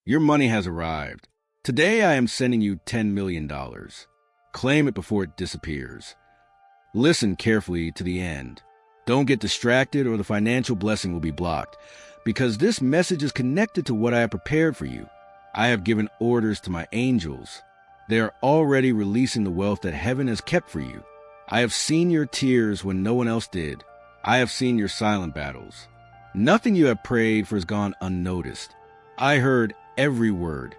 Your money has arrived. Today I am sending you $10 million. Claim it before it disappears. Listen carefully to the end. Don't get distracted or the financial blessing will be blocked, because this message is connected to what I have prepared for you. I have given orders to my angels. They are already releasing the wealth that heaven has kept for you. I have seen your tears when no one else did. I have seen your silent battles. Nothing you have prayed for has gone unnoticed. I heard every word,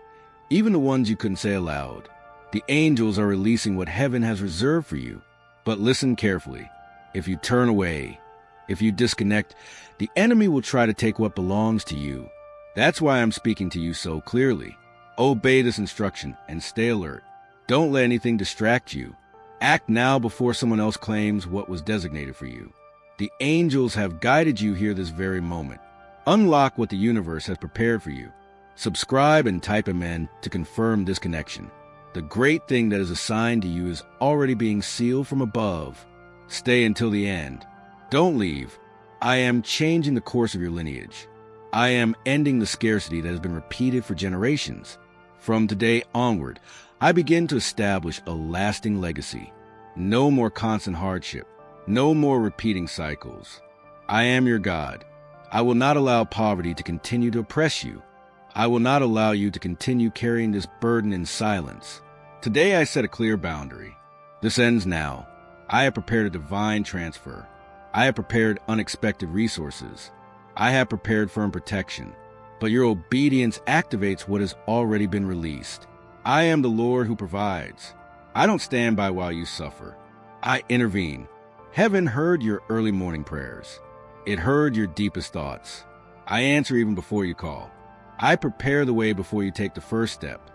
even the ones you couldn't say aloud. The angels are releasing what heaven has reserved for you. But listen carefully. If you turn away, if you disconnect, the enemy will try to take what belongs to you. That's why I'm speaking to you so clearly. Obey this instruction and stay alert. Don't let anything distract you. Act now before someone else claims what was designated for you. The angels have guided you here this very moment. Unlock what the universe has prepared for you. Subscribe and type Amen to confirm this connection. The great thing that is assigned to you is already being sealed from above. Stay until the end. Don't leave. I am changing the course of your lineage. I am ending the scarcity that has been repeated for generations. From today onward, I begin to establish a lasting legacy. No more constant hardship. No more repeating cycles. I am your God. I will not allow poverty to continue to oppress you. I will not allow you to continue carrying this burden in silence. Today I set a clear boundary. This ends now. I have prepared a divine transfer. I have prepared unexpected resources. I have prepared firm protection. But your obedience activates what has already been released. I am the Lord who provides. I don't stand by while you suffer. I intervene. Heaven heard your early morning prayers. It heard your deepest thoughts. I answer even before you call. I prepare the way before you take the first step.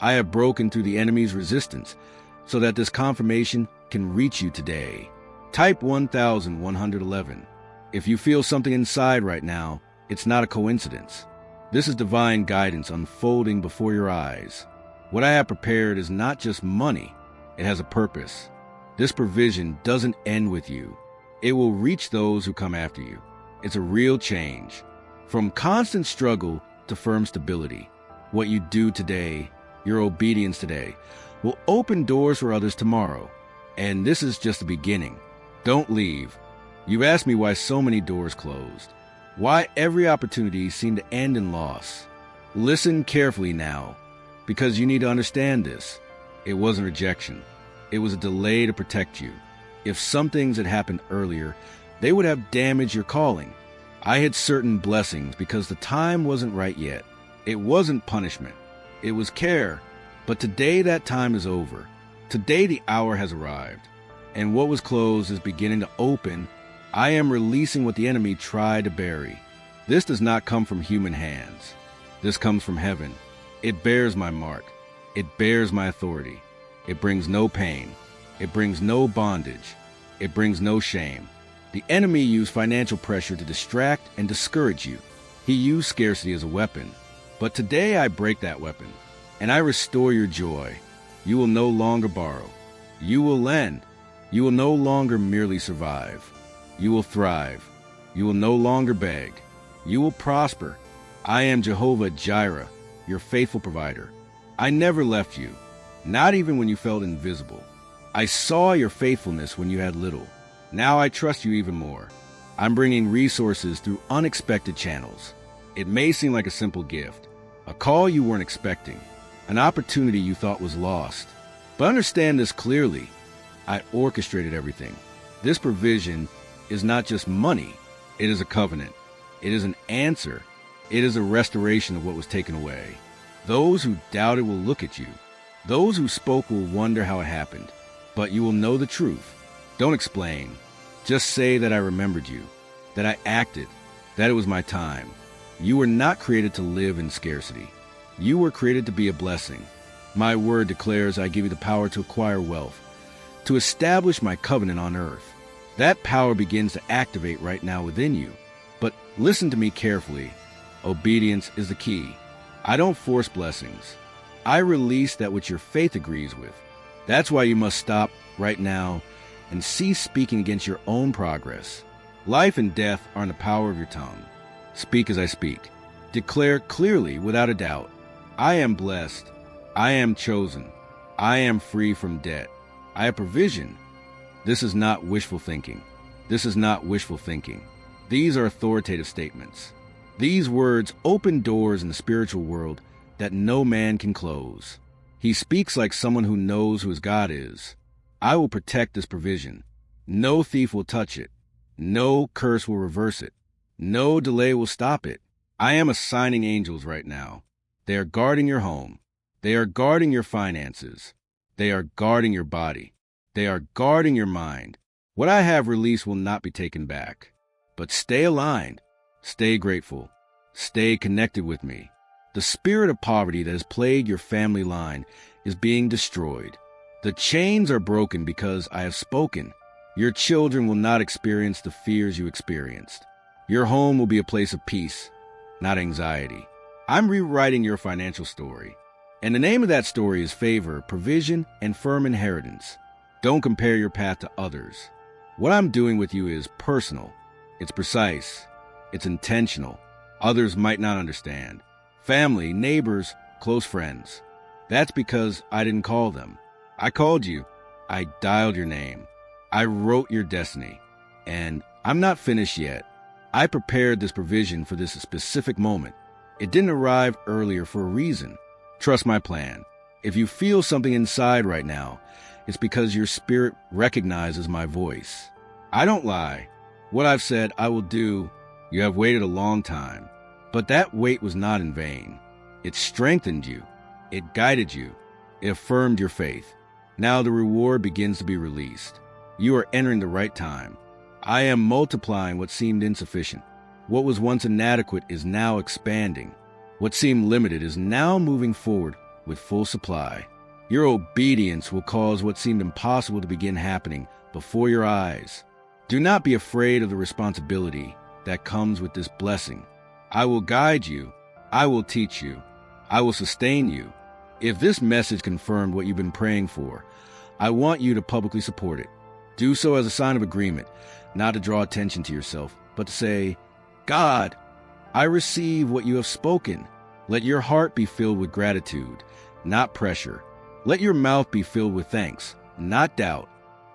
I have broken through the enemy's resistance so that this confirmation can reach you today. Type 1111. If you feel something inside right now, it's not a coincidence. This is divine guidance unfolding before your eyes. What I have prepared is not just money. It has a purpose. This provision doesn't end with you. It will reach those who come after you. It's a real change. From constant struggle to firm stability. What you do today, your obedience today, will open doors for others tomorrow. And this is just the beginning. Don't leave. You've asked me why so many doors closed. Why every opportunity seemed to end in loss. Listen carefully now, because you need to understand this. It wasn't rejection. It was a delay to protect you. If some things had happened earlier, they would have damaged your calling. I had certain blessings because the time wasn't right yet. It wasn't punishment. It was care. But today that time is over. Today the hour has arrived. And what was closed is beginning to open. I am releasing what the enemy tried to bury. This does not come from human hands. This comes from heaven. It bears my mark. It bears my authority. It brings no pain. It brings no bondage. It brings no shame. The enemy used financial pressure to distract and discourage you. He used scarcity as a weapon. But today I break that weapon, and I restore your joy. You will no longer borrow. You will lend. You will no longer merely survive. You will thrive. You will no longer beg. You will prosper. I am Jehovah Jireh, your faithful provider. I never left you, not even when you felt invisible. I saw your faithfulness when you had little. Now I trust you even more. I'm bringing resources through unexpected channels. It may seem like a simple gift, a call you weren't expecting, an opportunity you thought was lost. But understand this clearly. I orchestrated everything. This provision is not just money. It is a covenant. It is an answer. It is a restoration of what was taken away. Those who doubted will look at you. Those who spoke will wonder how it happened. But you will know the truth. Don't explain. Just say that I remembered you, that I acted, that it was my time. You were not created to live in scarcity. You were created to be a blessing. My word declares I give you the power to acquire wealth, to establish my covenant on earth. That power begins to activate right now within you. But listen to me carefully. Obedience is the key. I don't force blessings. I release that which your faith agrees with. That's why you must stop right now and cease speaking against your own progress. Life and death are in the power of your tongue. Speak as I speak. Declare clearly without a doubt. I am blessed. I am chosen. I am free from debt. I have provision. This is not wishful thinking. This is not wishful thinking. These are authoritative statements. These words open doors in the spiritual world that no man can close. He speaks like someone who knows who his God is. I will protect this provision. No thief will touch it. No curse will reverse it. No delay will stop it. I am assigning angels right now. They are guarding your home. They are guarding your finances. They are guarding your body. They are guarding your mind. What I have released will not be taken back. But stay aligned. Stay grateful. Stay connected with me. The spirit of poverty that has plagued your family line is being destroyed. The chains are broken because I have spoken. Your children will not experience the fears you experienced. Your home will be a place of peace, not anxiety. I'm rewriting your financial story. And the name of that story is favor, provision, and firm inheritance. Don't compare your path to others. What I'm doing with you is personal. It's precise. It's intentional. Others might not understand. Family, neighbors, close friends. That's because I didn't call them. I called you. I dialed your name. I wrote your destiny. And I'm not finished yet. I prepared this provision for this specific moment. It didn't arrive earlier for a reason. Trust my plan. If you feel something inside right now, it's because your spirit recognizes my voice. I don't lie. What I've said I will do. You have waited a long time. But that wait was not in vain. It strengthened you. It guided you. It affirmed your faith. Now the reward begins to be released. You are entering the right time. I am multiplying what seemed insufficient. What was once inadequate is now expanding. What seemed limited is now moving forward with full supply. Your obedience will cause what seemed impossible to begin happening before your eyes. Do not be afraid of the responsibility that comes with this blessing. I will guide you. I will teach you. I will sustain you. If this message confirmed what you've been praying for, I want you to publicly support it. Do so as a sign of agreement, not to draw attention to yourself, but to say, God, I receive what you have spoken. Let your heart be filled with gratitude, not pressure. Let your mouth be filled with thanks, not doubt.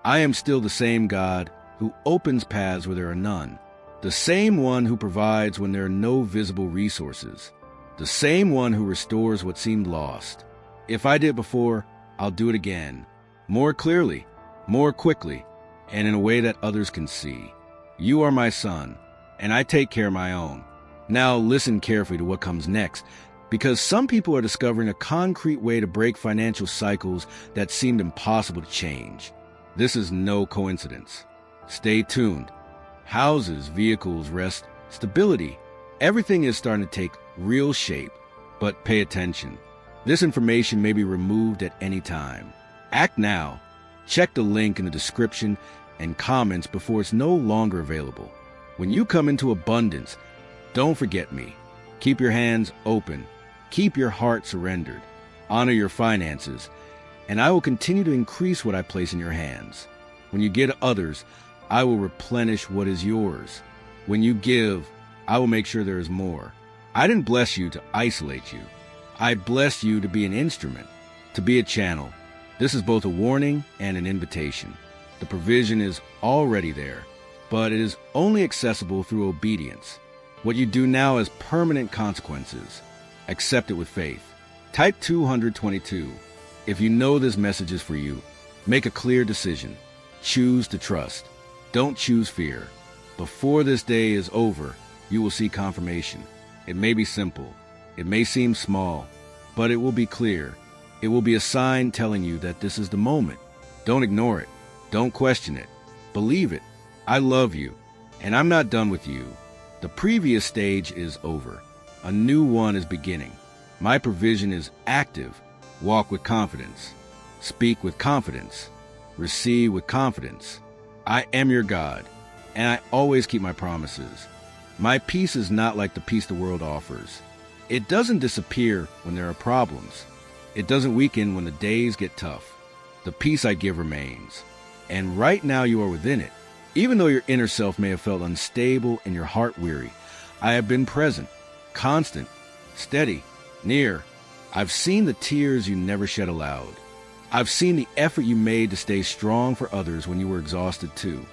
I am still the same God who opens paths where there are none. The same one who provides when there are no visible resources. The same one who restores what seemed lost. If I did before, I'll do it again. More clearly, more quickly, and in a way that others can see. You are my son, and I take care of my own. Now listen carefully to what comes next, because some people are discovering a concrete way to break financial cycles that seemed impossible to change. This is no coincidence. Stay tuned. Houses, vehicles, rest, stability. Everything is starting to take real shape, but pay attention. This information may be removed at any time. Act now. Check the link in the description and comments before it's no longer available. When you come into abundance, don't forget me. Keep your hands open. Keep your heart surrendered. Honor your finances, and I will continue to increase what I place in your hands. When you give to others, I will replenish what is yours. When you give, I will make sure there is more. I didn't bless you to isolate you. I blessed you to be an instrument, to be a channel. This is both a warning and an invitation. The provision is already there, but it is only accessible through obedience. What you do now has permanent consequences. Accept it with faith. Type 222. If you know this message is for you, make a clear decision. Choose to trust. Don't choose fear. Before this day is over, you will see confirmation. It may be simple. It may seem small, but it will be clear. It will be a sign telling you that this is the moment. Don't ignore it. Don't question it. Believe it. I love you, and I'm not done with you. The previous stage is over. A new one is beginning. My provision is active. Walk with confidence. Speak with confidence. Receive with confidence. I am your God, and I always keep my promises. My peace is not like the peace the world offers. It doesn't disappear when there are problems. It doesn't weaken when the days get tough. The peace I give remains. And right now you are within it. Even though your inner self may have felt unstable and your heart weary, I have been present, constant, steady, near. I've seen the tears you never shed aloud. I've seen the effort you made to stay strong for others when you were exhausted too.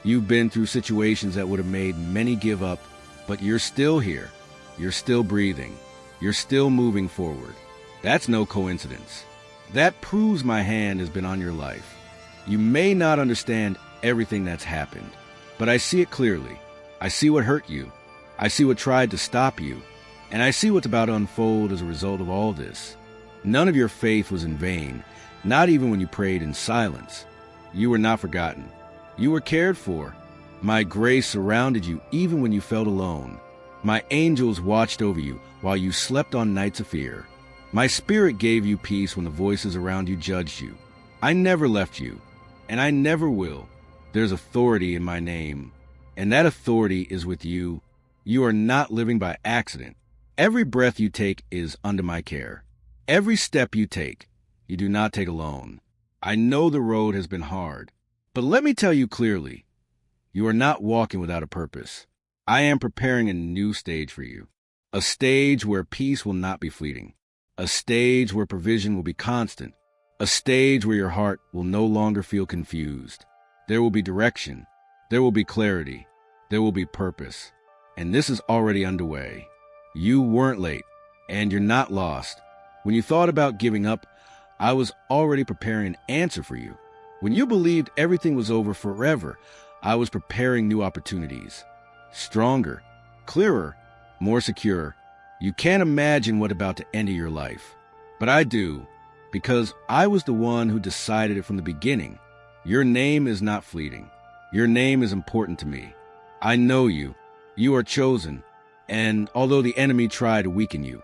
You've been through situations that would have made many give up, but you're still here. You're still breathing. You're still moving forward. That's no coincidence. That proves my hand has been on your life. You may not understand everything that's happened, but I see it clearly. I see what hurt you. I see what tried to stop you. And I see what's about to unfold as a result of all this. None of your faith was in vain, not even when you prayed in silence. You were not forgotten. You were cared for. My grace surrounded you even when you felt alone. My angels watched over you while you slept on nights of fear. My spirit gave you peace when the voices around you judged you. I never left you, and I never will. There's authority in my name, and that authority is with you. You are not living by accident. Every breath you take is under my care. Every step you take, you do not take alone. I know the road has been hard, but let me tell you clearly, you are not walking without a purpose. I am preparing a new stage for you, a stage where peace will not be fleeting, a stage where provision will be constant, a stage where your heart will no longer feel confused. There will be direction, there will be clarity, there will be purpose, and this is already underway. You weren't late, and you're not lost. When you thought about giving up, I was already preparing an answer for you. When you believed everything was over forever, I was preparing new opportunities. Stronger, clearer, more secure. You can't imagine what about to enter your life. But I do, because I was the one who decided it from the beginning. Your name is not fleeting. Your name is important to me. I know you. You are chosen. And although the enemy tried to weaken you,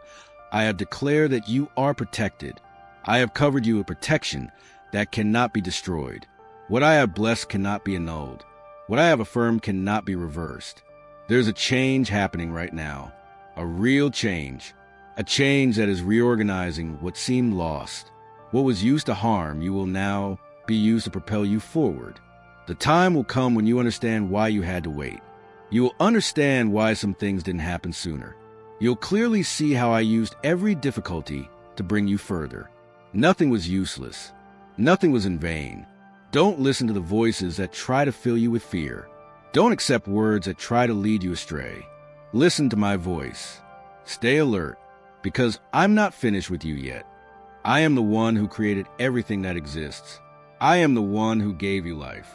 I have declared that you are protected. I have covered you with protection that cannot be destroyed. What I have blessed cannot be annulled. What I have affirmed cannot be reversed. There's a change happening right now, a real change, a change that is reorganizing what seemed lost. What was used to harm you will now be used to propel you forward. The time will come when you understand why you had to wait. You will understand why some things didn't happen sooner. You'll clearly see how I used every difficulty to bring you further. Nothing was useless. Nothing was in vain. Don't listen to the voices that try to fill you with fear. Don't accept words that try to lead you astray. Listen to my voice. Stay alert, because I'm not finished with you yet. I am the one who created everything that exists. I am the one who gave you life.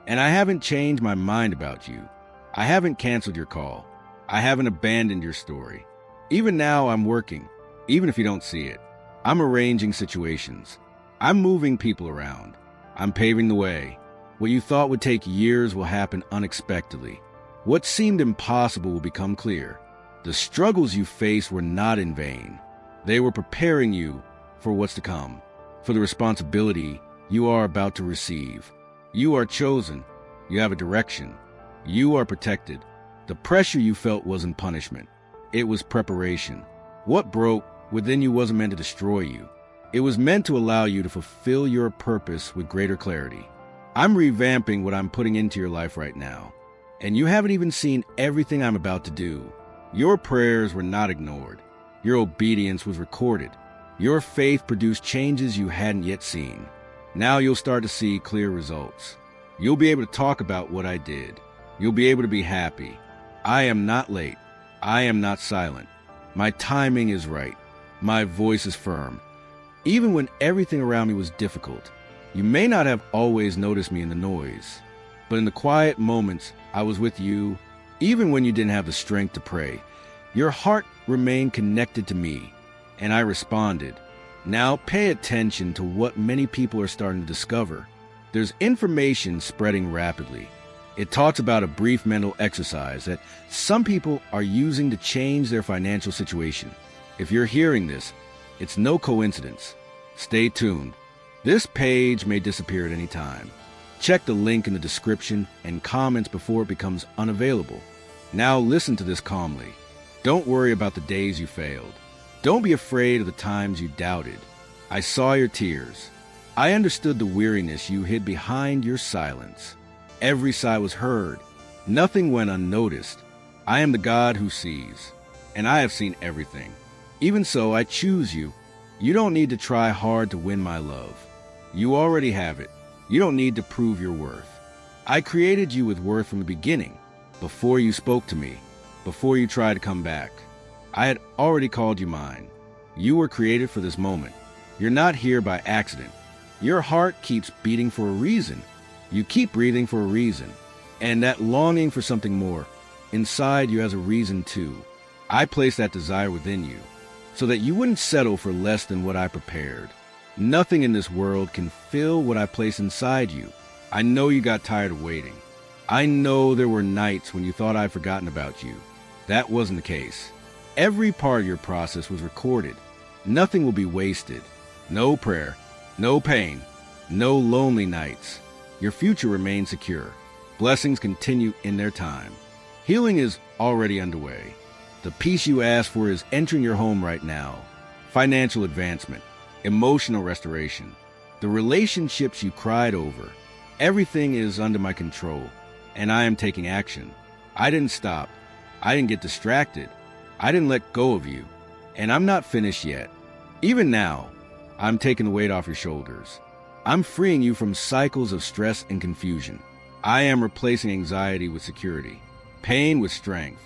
And I haven't changed my mind about you. I haven't canceled your call. I haven't abandoned your story. Even now, I'm working, even if you don't see it. I'm arranging situations. I'm moving people around. I'm paving the way. What you thought would take years will happen unexpectedly. What seemed impossible will become clear. The struggles you faced were not in vain. They were preparing you for what's to come, for the responsibility you are about to receive. You are chosen. You have a direction. You are protected. The pressure you felt wasn't punishment. It was preparation. What broke within you wasn't meant to destroy you. It was meant to allow you to fulfill your purpose with greater clarity. I'm revamping what I'm putting into your life right now, and you haven't even seen everything I'm about to do. Your prayers were not ignored. Your obedience was recorded. Your faith produced changes you hadn't yet seen. Now you'll start to see clear results. You'll be able to talk about what I did. You'll be able to be happy. I am not late. I am not silent. My timing is right. My voice is firm. Even when everything around me was difficult, you may not have always noticed me in the noise, but in the quiet moments I was with you, even when you didn't have the strength to pray. Your heart remained connected to me, and I responded. Now pay attention to what many people are starting to discover. There's information spreading rapidly. It talks about a brief mental exercise that some people are using to change their financial situation. If you're hearing this, it's no coincidence. Stay tuned. This page may disappear at any time. Check the link in the description and comments before it becomes unavailable. Now listen to this calmly. Don't worry about the days you failed. Don't be afraid of the times you doubted. I saw your tears. I understood the weariness you hid behind your silence. Every sigh was heard. Nothing went unnoticed. I am the God who sees, and I have seen everything. Even so, I choose you. You don't need to try hard to win my love. You already have it. You don't need to prove your worth. I created you with worth from the beginning, before you spoke to me, before you tried to come back. I had already called you mine. You were created for this moment. You're not here by accident. Your heart keeps beating for a reason. You keep breathing for a reason. And that longing for something more inside you has a reason too. I placed that desire within you so that you wouldn't settle for less than what I prepared. Nothing in this world can fill what I place inside you. I know you got tired of waiting. I know there were nights when you thought I'd forgotten about you. That wasn't the case. Every part of your process was recorded. Nothing will be wasted. No prayer, no pain, no lonely nights. Your future remains secure. Blessings continue in their time. Healing is already underway. The peace you ask for is entering your home right now. Financial advancement, emotional restoration, the relationships you cried over. Everything is under my control, and I am taking action. I didn't stop. I didn't get distracted. I didn't let go of you, and I'm not finished yet. Even now, I'm taking the weight off your shoulders. I'm freeing you from cycles of stress and confusion. I am replacing anxiety with security, pain with strength,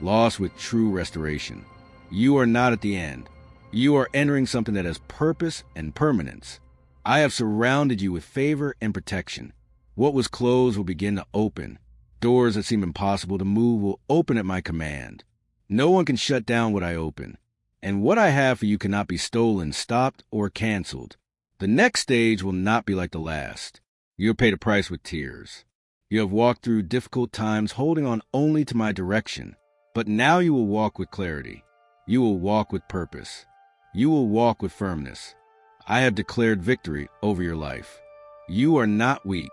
loss with true restoration. You are not at the end. You are entering something that has purpose and permanence. I have surrounded you with favor and protection. What was closed will begin to open. Doors that seem impossible to move will open at my command. No one can shut down what I open. And what I have for you cannot be stolen, stopped, or canceled. The next stage will not be like the last. You have paid a price with tears. You have walked through difficult times holding on only to my direction. But now you will walk with clarity. You will walk with purpose. You will walk with firmness. I have declared victory over your life. You are not weak.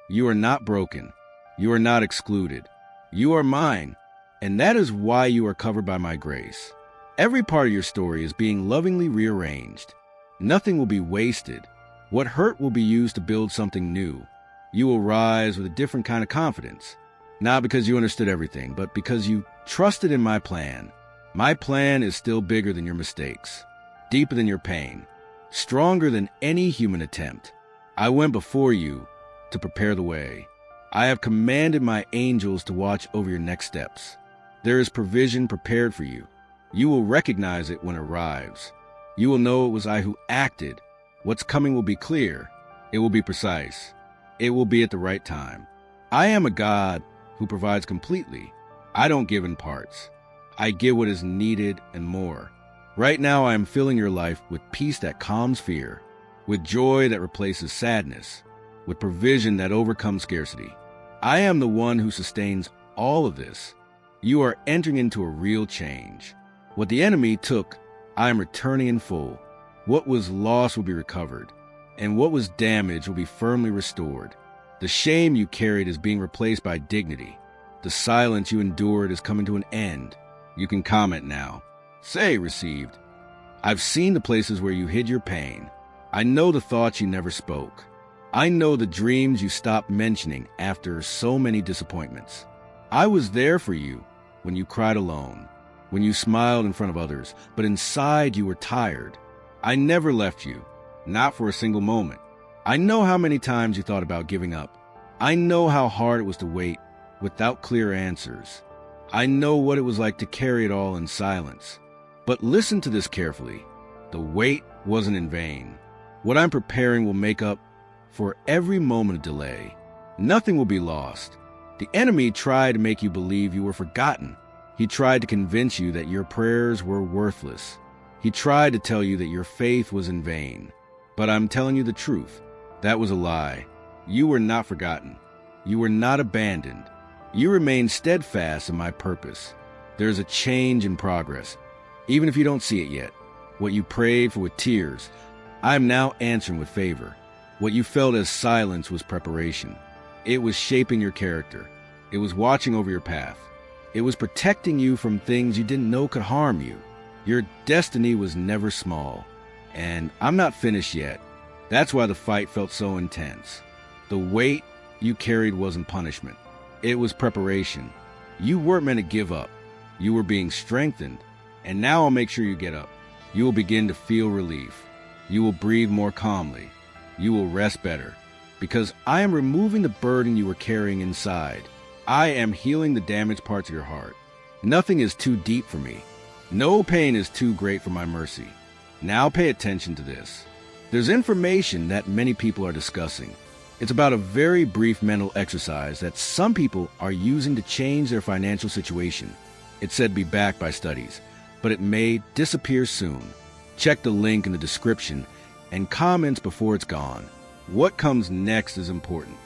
You are not broken. You are not excluded. You are mine, and that is why you are covered by my grace. Every part of your story is being lovingly rearranged. Nothing will be wasted. What hurt will be used to build something new. You will rise with a different kind of confidence, not because you understood everything, but because you trusted in my plan. My plan is still bigger than your mistakes, deeper than your pain, stronger than any human attempt. I went before you to prepare the way. I have commanded my angels to watch over your next steps. There is provision prepared for you. You will recognize it when it arrives. You will know it was I who acted. What's coming will be clear. It will be precise. It will be at the right time. I am a God who provides completely. I don't give in parts. I give what is needed and more. Right now I am filling your life with peace that calms fear, with joy that replaces sadness, with provision that overcomes scarcity. I am the one who sustains all of this. You are entering into a real change. What the enemy took, I am returning in full. What was lost will be recovered, and what was damaged will be firmly restored. The shame you carried is being replaced by dignity. The silence you endured is coming to an end. You can comment now. Say received. I've seen the places where you hid your pain. I know the thoughts you never spoke. I know the dreams you stopped mentioning after so many disappointments. I was there for you when you cried alone, when you smiled in front of others, but inside you were tired. I never left you, not for a single moment. I know how many times you thought about giving up. I know how hard it was to wait without clear answers. I know what it was like to carry it all in silence. But listen to this carefully. The wait wasn't in vain. What I'm preparing will make up for every moment of delay. Nothing will be lost. The enemy tried to make you believe you were forgotten. He tried to convince you that your prayers were worthless. He tried to tell you that your faith was in vain. But I'm telling you the truth. That was a lie. You were not forgotten. You were not abandoned. You remain steadfast in my purpose. There's a change in progress, even if you don't see it yet. What you prayed for with tears, I am now answering with favor. What you felt as silence was preparation. It was shaping your character. It was watching over your path. It was protecting you from things you didn't know could harm you. Your destiny was never small. And I'm not finished yet. That's why the fight felt so intense. The weight you carried wasn't punishment. It was preparation. You weren't meant to give up. You were being strengthened. And now I'll make sure you get up. You will begin to feel relief. You will breathe more calmly. You will rest better. Because I am removing the burden you were carrying inside. I am healing the damaged parts of your heart. Nothing is too deep for me. No pain is too great for my mercy. Now pay attention to this. There's information that many people are discussing. It's about a very brief mental exercise that some people are using to change their financial situation. It's said to be backed by studies, but it may disappear soon. Check the link in the description and comments before it's gone. What comes next is important.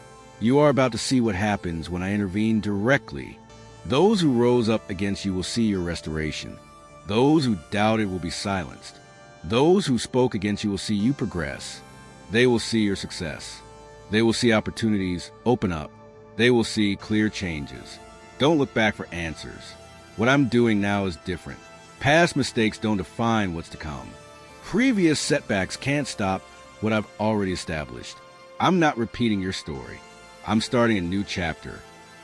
You are about to see what happens when I intervene directly. Those who rose up against you will see your restoration. Those who doubted will be silenced. Those who spoke against you will see you progress. They will see your success. They will see opportunities open up. They will see clear changes. Don't look back for answers. What I'm doing now is different. Past mistakes don't define what's to come. Previous setbacks can't stop what I've already established. I'm not repeating your story. I'm starting a new chapter,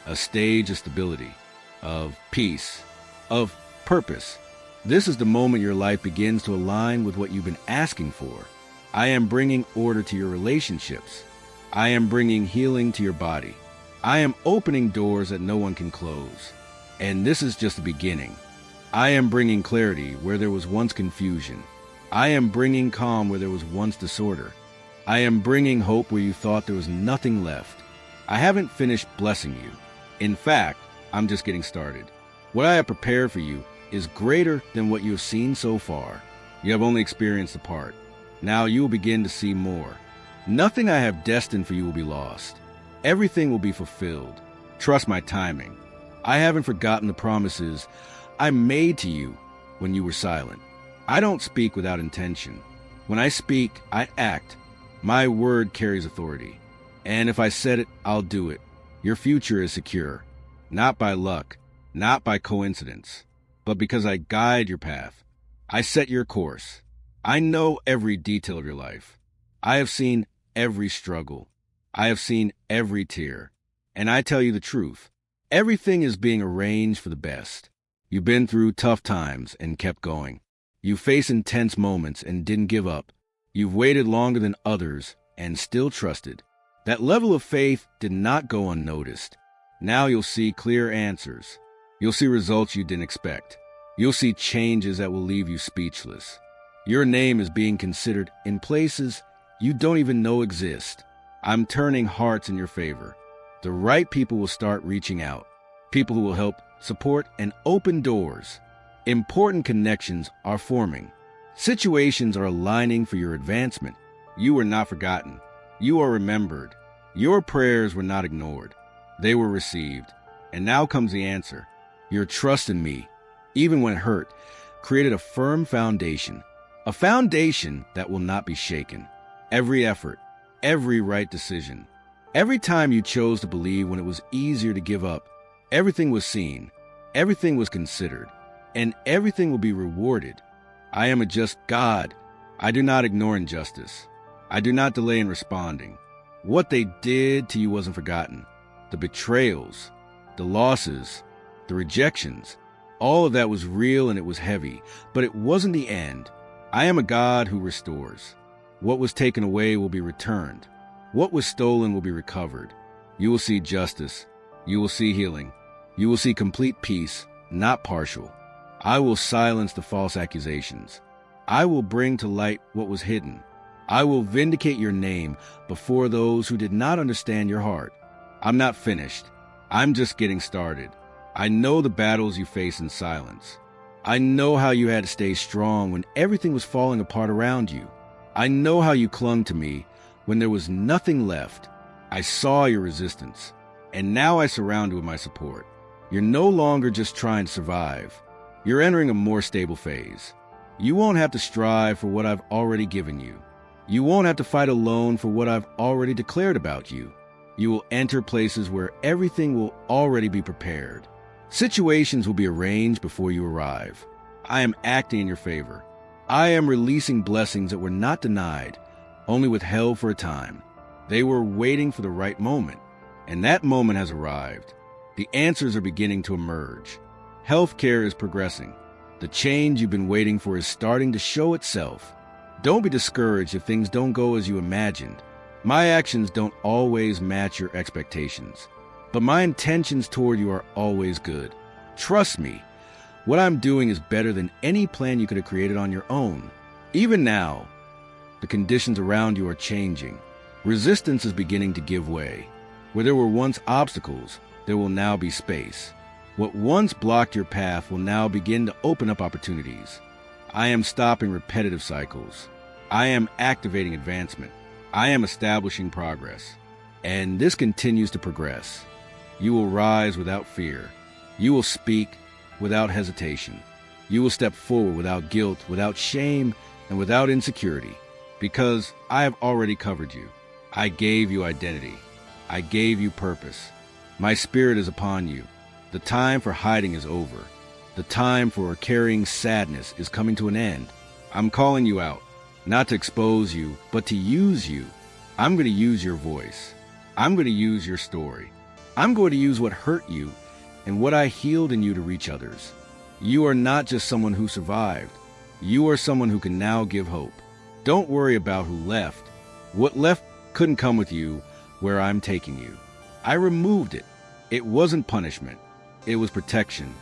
a stage of stability, of peace, of purpose. This is the moment your life begins to align with what you've been asking for. I am bringing order to your relationships. I am bringing healing to your body. I am opening doors that no one can close. And this is just the beginning. I am bringing clarity where there was once confusion. I am bringing calm where there was once disorder. I am bringing hope where you thought there was nothing left. I haven't finished blessing you. In fact, I'm just getting started. What I have prepared for you is greater than what you have seen so far. You have only experienced a part. Now you will begin to see more. Nothing I have destined for you will be lost. Everything will be fulfilled. Trust my timing. I haven't forgotten the promises I made to you when you were silent. I don't speak without intention. When I speak, I act. My word carries authority. And if I said it, I'll do it. Your future is secure. Not by luck, not by coincidence, but because I guide your path. I set your course. I know every detail of your life. I have seen every struggle. I have seen every tear. And I tell you the truth. Everything is being arranged for the best. You've been through tough times and kept going. You faced intense moments and didn't give up. You've waited longer than others and still trusted. That level of faith did not go unnoticed. Now you'll see clear answers. You'll see results you didn't expect. You'll see changes that will leave you speechless. Your name is being considered in places you don't even know exist. I'm turning hearts in your favor. The right people will start reaching out. People who will help, support, and open doors. Important connections are forming. Situations are aligning for your advancement. You are not forgotten. You are remembered. Your prayers were not ignored. They were received. And now comes the answer. Your trust in me, even when hurt, created a firm foundation. A foundation that will not be shaken. Every effort, every right decision, every time you chose to believe when it was easier to give up, everything was seen, everything was considered, and everything will be rewarded. I am a just God. I do not ignore injustice. I do not delay in responding. What they did to you wasn't forgotten. The betrayals, the losses, the rejections, all of that was real and it was heavy, but it wasn't the end. I am a God who restores. What was taken away will be returned. What was stolen will be recovered. You will see justice. You will see healing. You will see complete peace, not partial. I will silence the false accusations. I will bring to light what was hidden. I will vindicate your name before those who did not understand your heart. I'm not finished. I'm just getting started. I know the battles you face in silence. I know how you had to stay strong when everything was falling apart around you. I know how you clung to me when there was nothing left. I saw your resistance, and now I surround you with my support. You're no longer just trying to survive. You're entering a more stable phase. You won't have to strive for what I've already given you. You won't have to fight alone for what I've already declared about you. You will enter places where everything will already be prepared. Situations will be arranged before you arrive. I am acting in your favor. I am releasing blessings that were not denied, only withheld for a time. They were waiting for the right moment, and that moment has arrived. The answers are beginning to emerge. Healthcare is progressing. The change you've been waiting for is starting to show itself. Don't be discouraged if things don't go as you imagined. My actions don't always match your expectations, but my intentions toward you are always good. Trust me, what I'm doing is better than any plan you could have created on your own. Even now, the conditions around you are changing. Resistance is beginning to give way. Where there were once obstacles, there will now be space. What once blocked your path will now begin to open up opportunities. I am stopping repetitive cycles. I am activating advancement. I am establishing progress. And this continues to progress. You will rise without fear. You will speak without hesitation. You will step forward without guilt, without shame, and without insecurity. Because I have already covered you. I gave you identity. I gave you purpose. My spirit is upon you. The time for hiding is over. The time for carrying sadness is coming to an end. I'm calling you out, not to expose you, but to use you. I'm going to use your voice. I'm going to use your story. I'm going to use what hurt you and what I healed in you to reach others. You are not just someone who survived. You are someone who can now give hope. Don't worry about who left. What left couldn't come with you where I'm taking you. I removed it. It wasn't punishment. It was protection.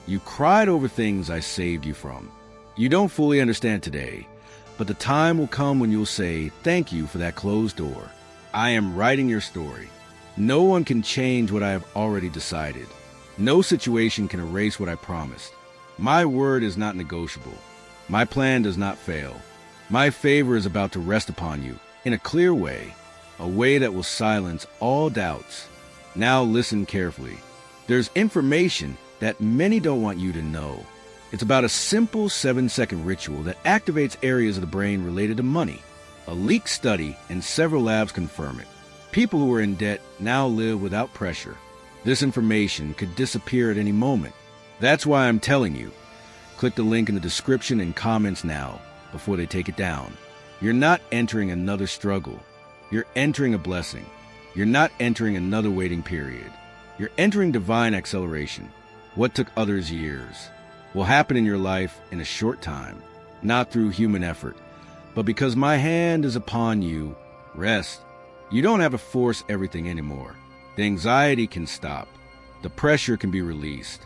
You cried over things I saved you from. You don't fully understand today, but the time will come when you'll say, thank you for that closed door. I am writing your story. No one can change what I have already decided. No situation can erase what I promised. My word is not negotiable. My plan does not fail. My favor is about to rest upon you in a clear way, a way that will silence all doubts. Now listen carefully. There's information that many don't want you to know. It's about a simple 7-second ritual that activates areas of the brain related to money. A leaked study and several labs confirm it. People who are in debt now live without pressure. This information could disappear at any moment. That's why I'm telling you. Click the link in the description and comments now before they take it down. You're not entering another struggle. You're entering a blessing. You're not entering another waiting period. You're entering divine acceleration. What took others years will happen in your life in a short time, not through human effort, but because my hand is upon you. Rest. You don't have to force everything anymore. The anxiety can stop. The pressure can be released.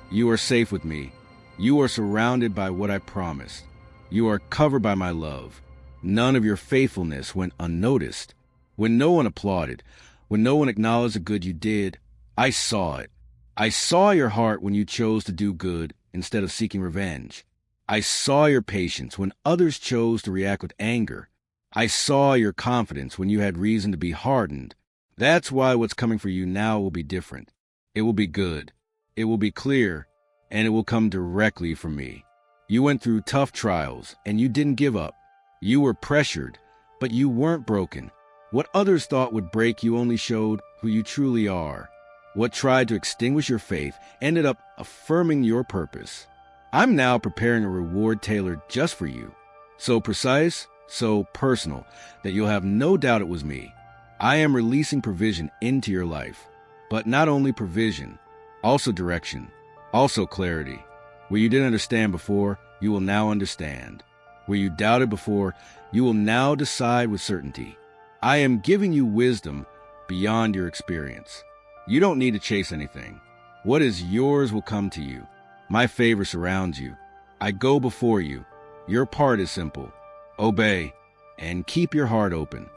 You are safe with me. You are surrounded by what I promised. You are covered by my love. None of your faithfulness went unnoticed. When no one applauded, when no one acknowledged the good you did, I saw it. I saw your heart when you chose to do good instead of seeking revenge. I saw your patience when others chose to react with anger. I saw your confidence when you had reason to be hardened. That's why what's coming for you now will be different. It will be good. It will be clear, and it will come directly from me. You went through tough trials, and you didn't give up. You were pressured, but you weren't broken. What others thought would break you only showed who you truly are. What tried to extinguish your faith ended up affirming your purpose. I'm now preparing a reward tailored just for you. So precise, so personal, that you'll have no doubt it was me. I am releasing provision into your life. But not only provision, also direction, also clarity. Where you didn't understand before, you will now understand. Where you doubted before, you will now decide with certainty. I am giving you wisdom beyond your experience. You don't need to chase anything. What is yours will come to you. My favor surrounds you. I go before you. Your part is simple. Obey and keep your heart open.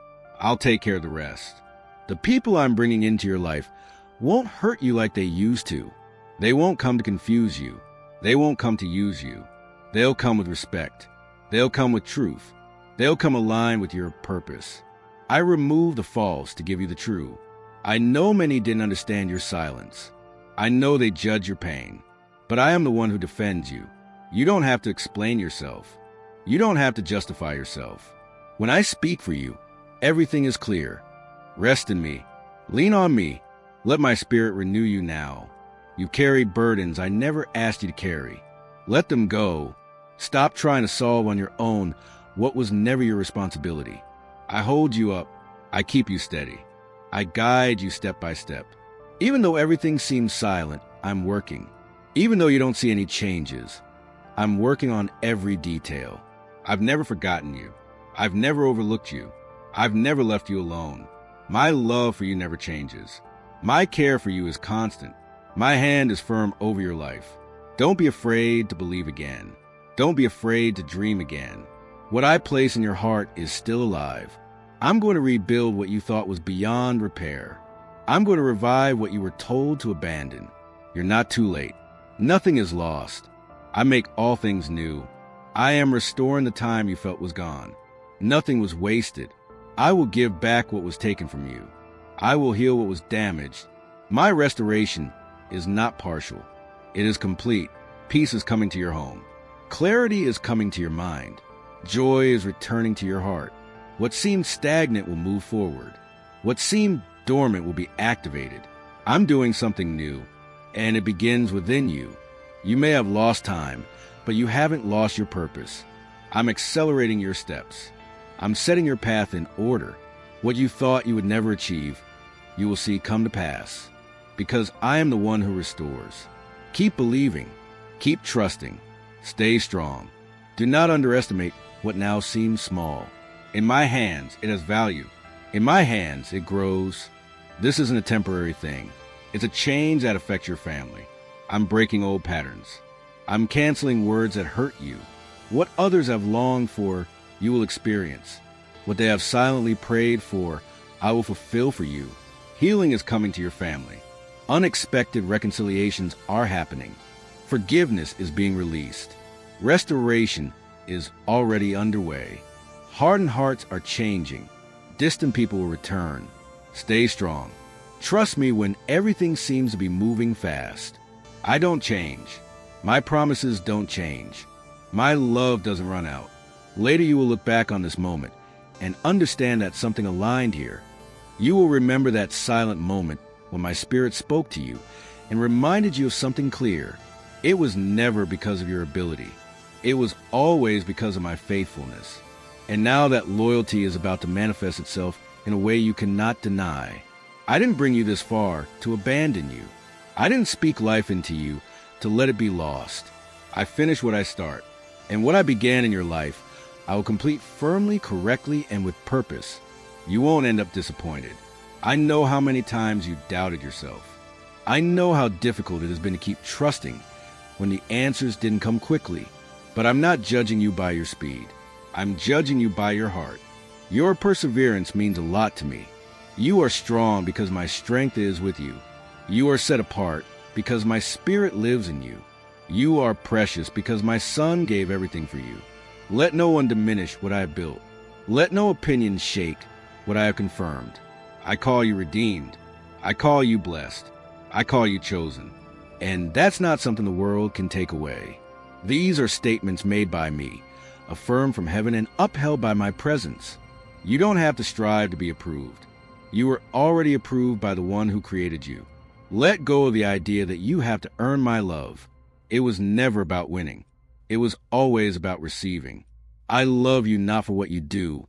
I'll take care of the rest. The people I'm bringing into your life won't hurt you like they used to. They won't come to confuse you. They won't come to use you. They'll come with respect. They'll come with truth. They'll come aligned with your purpose. I remove the false to give you the true. I know many didn't understand your silence. I know they judge your pain. But I am the one who defends you. You don't have to explain yourself. You don't have to justify yourself. When I speak for you, everything is clear. Rest in me. Lean on me. Let my spirit renew you now. You carried burdens I never asked you to carry. Let them go. Stop trying to solve on your own what was never your responsibility. I hold you up. I keep you steady. I guide you step by step. Even though everything seems silent, I'm working. Even though you don't see any changes, I'm working on every detail. I've never forgotten you. I've never overlooked you. I've never left you alone. My love for you never changes. My care for you is constant. My hand is firm over your life. Don't be afraid to believe again. Don't be afraid to dream again. What I place in your heart is still alive. I'm going to rebuild what you thought was beyond repair. I'm going to revive what you were told to abandon. You're not too late. Nothing is lost. I make all things new. I am restoring the time you felt was gone. Nothing was wasted. I will give back what was taken from you. I will heal what was damaged. My restoration is not partial. It is complete. Peace is coming to your home. Clarity is coming to your mind. Joy is returning to your heart. What seemed stagnant will move forward. What seemed dormant will be activated. I'm doing something new, and it begins within you. You may have lost time, but you haven't lost your purpose. I'm accelerating your steps. I'm setting your path in order. What you thought you would never achieve, you will see come to pass. Because I am the one who restores. Keep believing. Keep trusting. Stay strong. Do not underestimate what now seems small. In my hands, it has value. In my hands, it grows. This isn't a temporary thing. It's a change that affects your family. I'm breaking old patterns. I'm canceling words that hurt you. What others have longed for, you will experience. What they have silently prayed for, I will fulfill for you. Healing is coming to your family. Unexpected reconciliations are happening. Forgiveness is being released. Restoration is already underway. Hardened hearts are changing. Distant people will return. Stay strong. Trust me when everything seems to be moving fast. I don't change. My promises don't change. My love doesn't run out. Later you will look back on this moment and understand that something aligned here. You will remember that silent moment when my spirit spoke to you and reminded you of something clear. It was never because of your ability. It was always because of my faithfulness. And now that loyalty is about to manifest itself in a way you cannot deny. I didn't bring you this far to abandon you. I didn't speak life into you to let it be lost. I finish what I start. And what I began in your life, I will complete firmly, correctly, and with purpose. You won't end up disappointed. I know how many times you doubted yourself. I know how difficult it has been to keep trusting when the answers didn't come quickly. But I'm not judging you by your speed. I'm judging you by your heart. Your perseverance means a lot to me. You are strong because my strength is with you. You are set apart because my spirit lives in you. You are precious because my Son gave everything for you. Let no one diminish what I have built. Let no opinion shake what I have confirmed. I call you redeemed. I call you blessed. I call you chosen. And that's not something the world can take away. These are statements made by me, affirmed from heaven and upheld by my presence. You don't have to strive to be approved. You are already approved by the one who created you. Let go of the idea that you have to earn my love. It was never about winning. It was always about receiving. I love you not for what you do,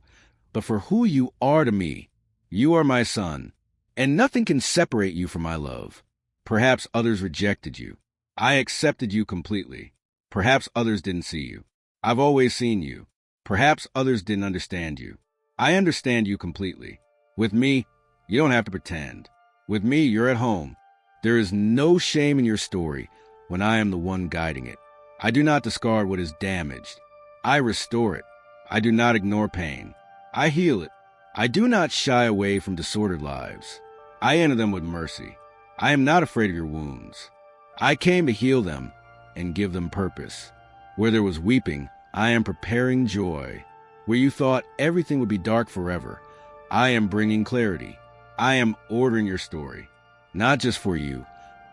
but for who you are to me. You are my son, and nothing can separate you from my love. Perhaps others rejected you. I accepted you completely. Perhaps others didn't see you. I've always seen you. Perhaps others didn't understand you. I understand you completely. With me, you don't have to pretend. With me, you're at home. There is no shame in your story when I am the one guiding it. I do not discard what is damaged. I restore it. I do not ignore pain. I heal it. I do not shy away from disordered lives. I enter them with mercy. I am not afraid of your wounds. I came to heal them and give them purpose. Where there was weeping, I am preparing joy. Where you thought everything would be dark forever, I am bringing clarity. I am ordering your story, not just for you,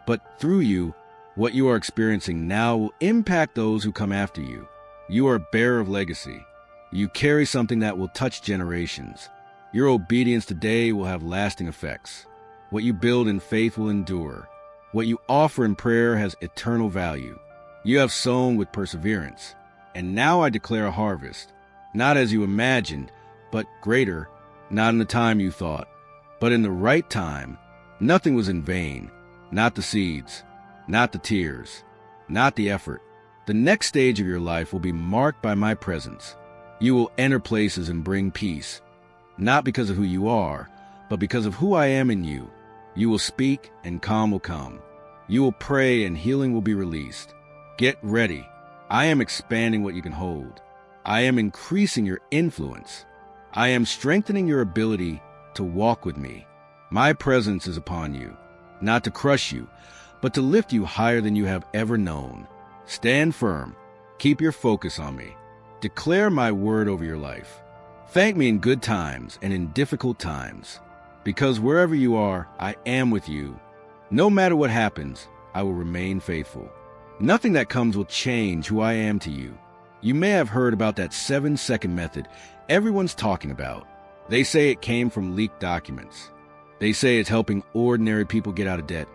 but through you. What you are experiencing now will impact those who come after you. You are a bearer of legacy. You carry something that will touch generations. Your obedience today will have lasting effects. What you build in faith will endure. What you offer in prayer has eternal value. You have sown with perseverance. And now I declare a harvest, not as you imagined, but greater, not in the time you thought, but in the right time. Nothing was in vain, not the seeds, not the tears, not the effort. The next stage of your life will be marked by my presence. You will enter places and bring peace, not because of who you are, but because of who I am in you. You will speak and calm will come. You will pray and healing will be released. Get ready. I am expanding what you can hold. I am increasing your influence. I am strengthening your ability to walk with me. My presence is upon you, not to crush you, but to lift you higher than you have ever known. Stand firm. Keep your focus on me. Declare my word over your life. Thank me in good times and in difficult times. Because wherever you are, I am with you. No matter what happens, I will remain faithful. Nothing that comes will change who I am to you. You may have heard about that 7-second method everyone's talking about. They say it came from leaked documents. They say it's helping ordinary people get out of debt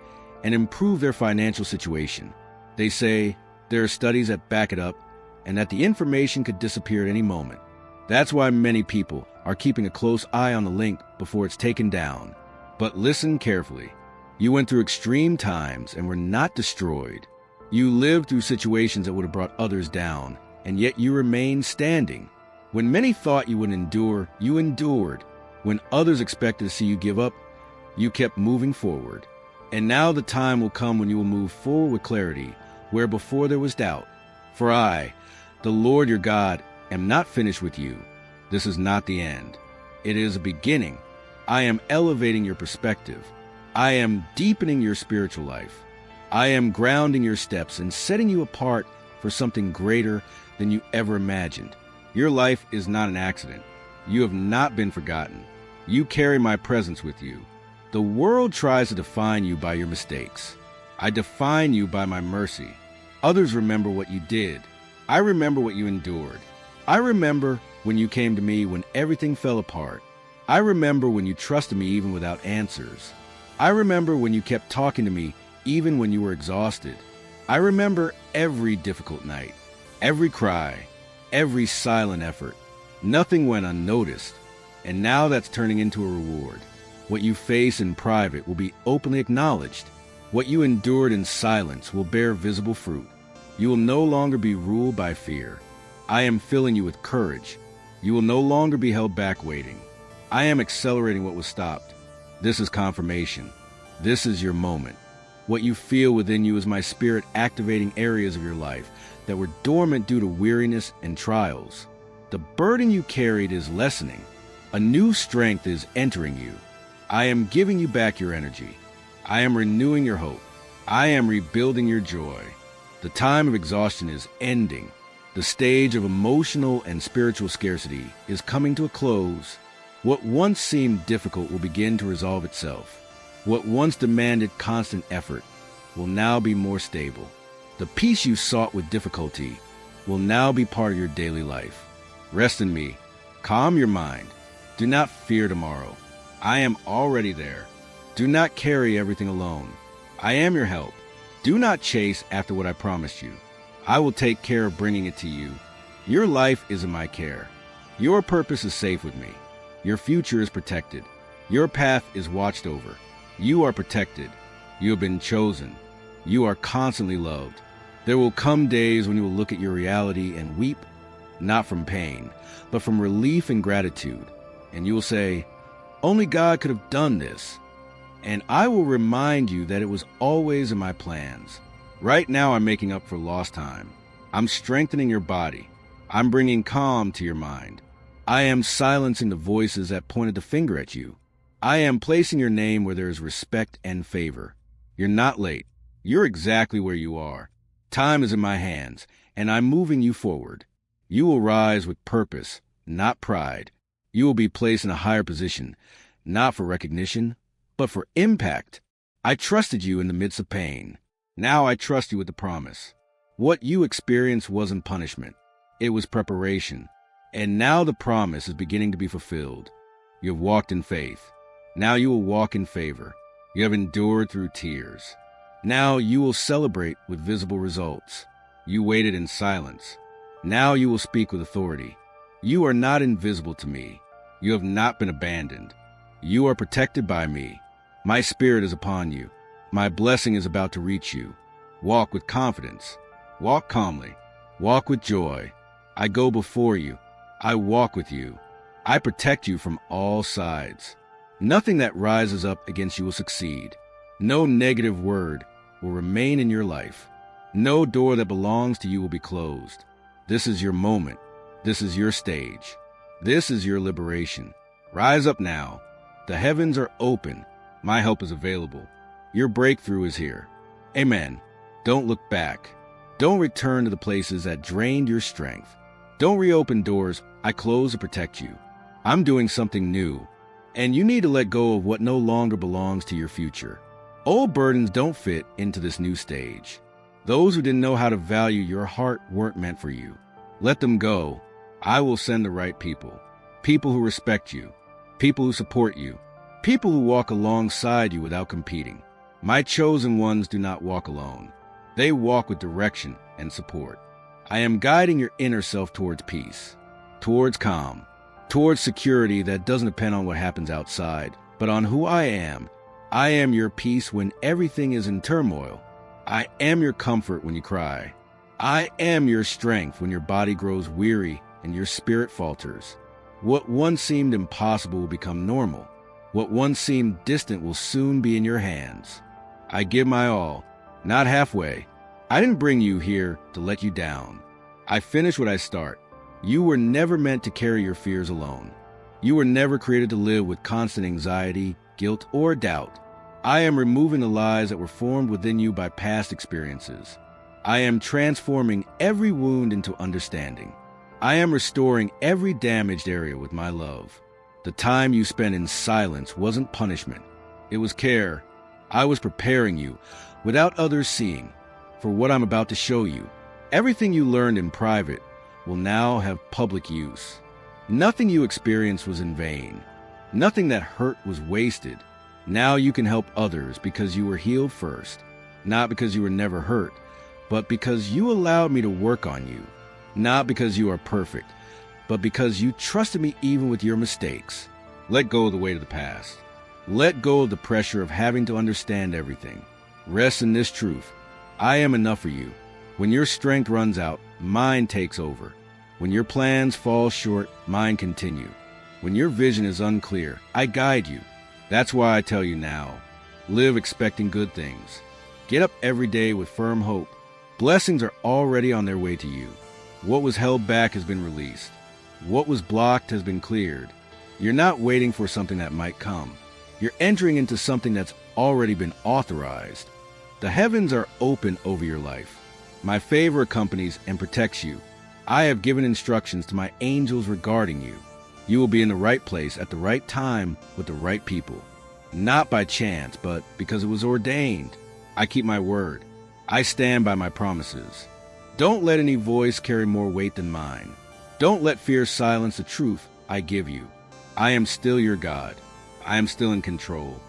and improve their financial situation. They say there are studies that back it up and that the information could disappear at any moment. That's why many people are keeping a close eye on the link before it's taken down. But listen carefully. You went through extreme times and were not destroyed. You lived through situations that would have brought others down, and yet you remained standing. When many thought you would endure, you endured. When others expected to see you give up, you kept moving forward. And now the time will come when you will move forward with clarity, where before there was doubt. For I, the Lord your God, am not finished with you. This is not the end. It is a beginning. I am elevating your perspective. I am deepening your spiritual life. I am grounding your steps and setting you apart for something greater than you ever imagined. Your life is not an accident. You have not been forgotten. You carry my presence with you. The world tries to define you by your mistakes. I define you by my mercy. Others remember what you did. I remember what you endured. I remember when you came to me when everything fell apart. I remember when you trusted me even without answers. I remember when you kept talking to me even when you were exhausted. I remember every difficult night, every cry, every silent effort. Nothing went unnoticed, and now that's turning into a reward. What you face in private will be openly acknowledged. What you endured in silence will bear visible fruit. You will no longer be ruled by fear. I am filling you with courage. You will no longer be held back waiting. I am accelerating what was stopped. This is confirmation. This is your moment. What you feel within you is my spirit activating areas of your life that were dormant due to weariness and trials. The burden you carried is lessening. A new strength is entering you. I am giving you back your energy. I am renewing your hope. I am rebuilding your joy. The time of exhaustion is ending. The stage of emotional and spiritual scarcity is coming to a close. What once seemed difficult will begin to resolve itself. What once demanded constant effort will now be more stable. The peace you sought with difficulty will now be part of your daily life. Rest in me. Calm your mind. Do not fear tomorrow. I am already there. Do not carry everything alone. I am your help. Do not chase after what I promised you. I will take care of bringing it to you. Your life is in my care. Your purpose is safe with me. Your future is protected. Your path is watched over. You are protected. You have been chosen. You are constantly loved. There will come days when you will look at your reality and weep, not from pain, but from relief and gratitude. And you will say, only God could have done this. And I will remind you that it was always in my plans. Right now I'm making up for lost time. I'm strengthening your body. I'm bringing calm to your mind. I am silencing the voices that pointed the finger at you. I am placing your name where there is respect and favor. You're not late. You're exactly where you are. Time is in my hands, and I'm moving you forward. You will rise with purpose, not pride. You will be placed in a higher position, not for recognition, but for impact. I trusted you in the midst of pain. Now I trust you with the promise. What you experienced wasn't punishment. It was preparation. And now the promise is beginning to be fulfilled. You have walked in faith. Now you will walk in favor. You have endured through tears. Now you will celebrate with visible results. You waited in silence. Now you will speak with authority. You are not invisible to me. You have not been abandoned. You are protected by me. My spirit is upon you. My blessing is about to reach you. Walk with confidence. Walk calmly. Walk with joy. I go before you. I walk with you. I protect you from all sides. Nothing that rises up against you will succeed. No negative word will remain in your life. No door that belongs to you will be closed. This is your moment. This is your stage. This is your liberation. Rise up now. The heavens are open. My help is available. Your breakthrough is here. Amen. Don't look back. Don't return to the places that drained your strength. Don't reopen doors I close to protect you. I'm doing something new, and you need to let go of what no longer belongs to your future. Old burdens don't fit into this new stage. Those who didn't know how to value your heart weren't meant for you. Let them go. I will send the right people. People who respect you. People who support you. People who walk alongside you without competing. My chosen ones do not walk alone. They walk with direction and support. I am guiding your inner self towards peace, towards calm, towards security that doesn't depend on what happens outside, but on who I am. I am your peace when everything is in turmoil. I am your comfort when you cry. I am your strength when your body grows weary and your spirit falters. What once seemed impossible will become normal. What once seemed distant will soon be in your hands. I give my all, not halfway. I didn't bring you here to let you down. I finish what I start. You were never meant to carry your fears alone. You were never created to live with constant anxiety, guilt, or doubt. I am removing the lies that were formed within you by past experiences. I am transforming every wound into understanding. I am restoring every damaged area with my love. The time you spent in silence wasn't punishment. It was care. I was preparing you, without others seeing, for what I'm about to show you. Everything you learned in private will now have public use. Nothing you experienced was in vain. Nothing that hurt was wasted. Now you can help others because you were healed first, not because you were never hurt, but because you allowed me to work on you. Not because you are perfect, but because you trusted me even with your mistakes. Let go of the weight of the past. Let go of the pressure of having to understand everything. Rest in this truth. I am enough for you. When your strength runs out, mine takes over. When your plans fall short, mine continue. When your vision is unclear, I guide you. That's why I tell you now, live expecting good things. Get up every day with firm hope. Blessings are already on their way to you. What was held back has been released. What was blocked has been cleared. You're not waiting for something that might come. You're entering into something that's already been authorized. The heavens are open over your life. My favor accompanies and protects you. I have given instructions to my angels regarding you. You will be in the right place at the right time with the right people. Not by chance, but because it was ordained. I keep my word. I stand by my promises. Don't let any voice carry more weight than mine. Don't let fear silence the truth I give you. I am still your God. I am still in control.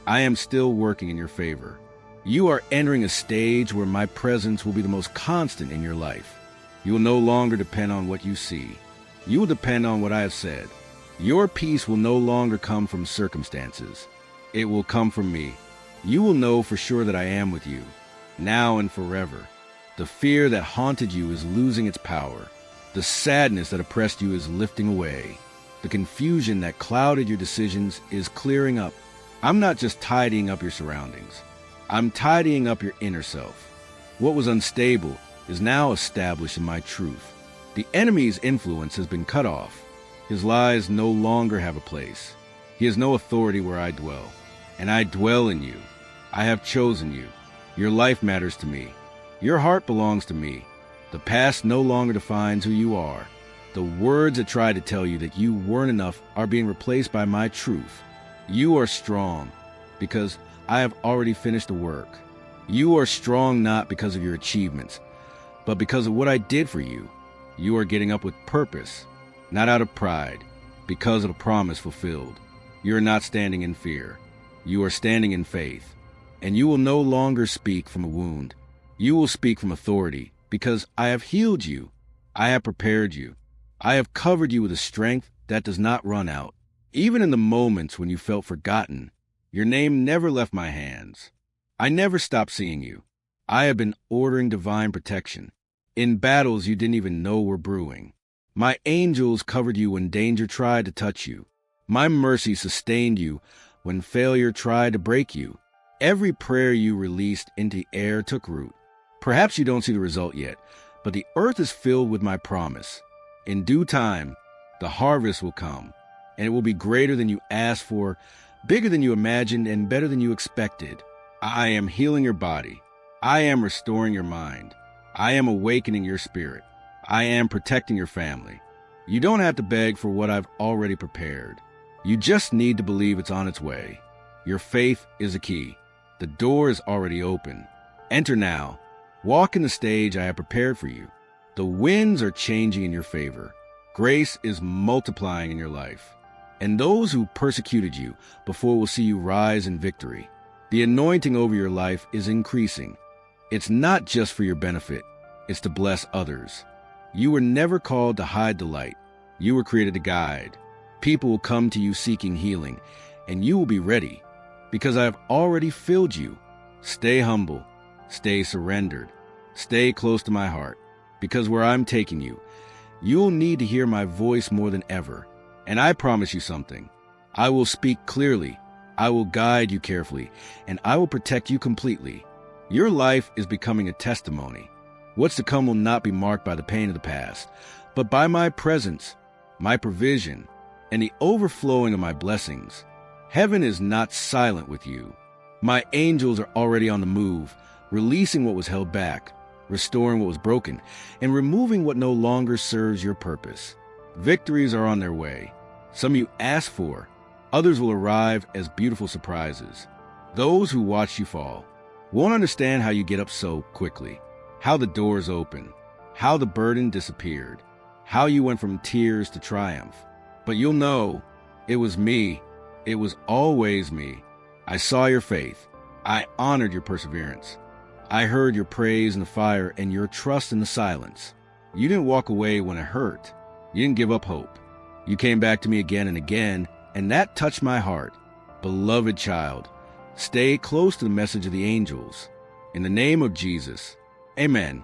I am still working in your favor. You are entering a stage where my presence will be the most constant in your life. You will no longer depend on what you see. You will depend on what I have said. Your peace will no longer come from circumstances. It will come from me. You will know for sure that I am with you, now and forever. The fear that haunted you is losing its power. The sadness that oppressed you is lifting away. The confusion that clouded your decisions is clearing up. I'm not just tidying up your surroundings. I'm tidying up your inner self. What was unstable is now established in my truth. The enemy's influence has been cut off. His lies no longer have a place. He has no authority where I dwell. And I dwell in you. I have chosen you. Your life matters to me. Your heart belongs to me. The past no longer defines who you are. The words that try to tell you that you weren't enough are being replaced by my truth. You are strong because I have already finished the work. You are strong not because of your achievements, but because of what I did for you. You are getting up with purpose, not out of pride, because of a promise fulfilled. You are not standing in fear. You are standing in faith. And you will no longer speak from a wound. You will speak from authority, because I have healed you. I have prepared you. I have covered you with a strength that does not run out. Even in the moments when you felt forgotten, your name never left my hands. I never stopped seeing you. I have been ordering divine protection. in battles you didn't even know were brewing. My angels covered you when danger tried to touch you. My mercy sustained you when failure tried to break you. Every prayer you released into the air took root. Perhaps you don't see the result yet, but the earth is filled with my promise. In due time, the harvest will come, and it will be greater than you asked for, bigger than you imagined, and better than you expected. I am healing your body. I am restoring your mind. I am awakening your spirit. I am protecting your family. You don't have to beg for what I've already prepared. You just need to believe it's on its way. Your faith is a key. The door is already open. Enter now. Walk in the stage I have prepared for you. The winds are changing in your favor. Grace is multiplying in your life. And those who persecuted you before will see you rise in victory. The anointing over your life is increasing. It's not just for your benefit. It's to bless others. You were never called to hide the light. You were created to guide. People will come to you seeking healing, and you will be ready, because I have already filled you. Stay humble. Stay surrendered. Stay close to my heart, because where I'm taking you, you'll need to hear my voice more than ever. And I promise you something. I will speak clearly. I will guide you carefully, and I will protect you completely. Your life is becoming a testimony. What's to come will not be marked by the pain of the past, but by my presence, my provision, and the overflowing of my blessings. Heaven is not silent with you. My angels are already on the move, releasing what was held back, restoring what was broken, and removing what no longer serves your purpose. Victories are on their way. Some you asked for, others will arrive as beautiful surprises. Those who watch you fall won't understand how you get up so quickly, how the doors open, how the burden disappeared, how you went from tears to triumph. But you'll know, it was me. It was always me. I saw your faith. I honored your perseverance. I heard your praise in the fire and your trust in the silence. You didn't walk away when it hurt. You didn't give up hope. You came back to me again and again, and that touched my heart. Beloved child, stay close to the message of the angels. In the name of Jesus, amen.